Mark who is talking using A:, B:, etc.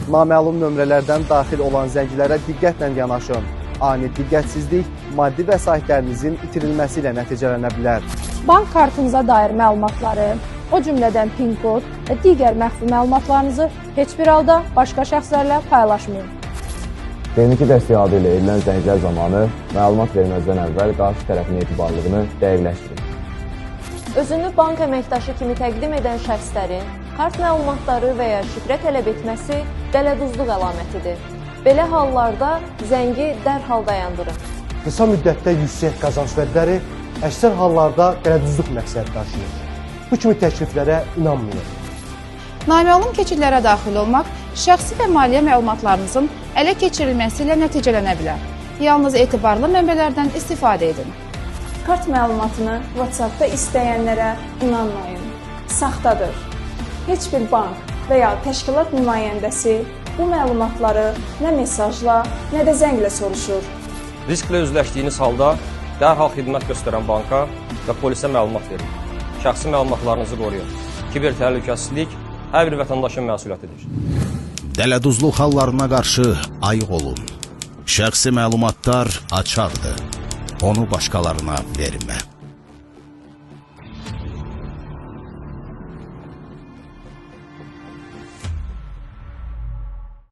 A: Naməlum nömrələrdən daxil olan zənglərə diqqətlə yanaşın. Ani diqqətsizlik maddi vəsaitlərinizin itirilməsi ilə nəticələnə bilər.
B: Bank kartınıza dair məlumatları, o cümlədən PIN kod və digər məxfi məlumatlarınızı heç bir halda başqa şəxslərlə paylaşmayın.
C: Texniki dəstək ilə edilən zənglər zamanı məlumat verməzdən əvvəl qarşı tərəfin etibarlılığını dəqiqləşdirin.
D: Özünü bank əməkdaşı kimi təqdim edən şəxslərin kart məlumatları və ya şifrə tələb etməsi dələduzluq əlamətidir. Belə hallarda zəngi dərhal dayandırın.
E: Qısa müddətdə yüksək qazanc vədləri əksər hallarda dələduzluq məqsəd daşıyır. Bu kimi təkliflərə inanmayın.
F: Naməlum keçidlərə daxil olmaq şəxsi və maliyyə məlumatlarınızın ələ keçirilməsi ilə nəticələnə bilər. Yalnız etibarlı mənbələrdən istifadə edin.
B: Kart məlumatını WhatsApp-da istəyənlərə inanmayın. Saxtadır. Heç bir bank və ya təşkilat nümayəndəsi bu məlumatları nə mesajla, nə də zənglə soruşur.
G: Risklə üzləşdiyiniz halda dərhal xidmət göstərən banka və polisə məlumat verin. Şəxsi məlumatlarınızı qoruyun. Kiber təhlükəsizlik hər bir vətəndaşın məsuliyyətidir.
H: Dələduzluq hallarına qarşı ayıq olun. Şəxsi məlumatlar açardır. Onu başqalarına vermə.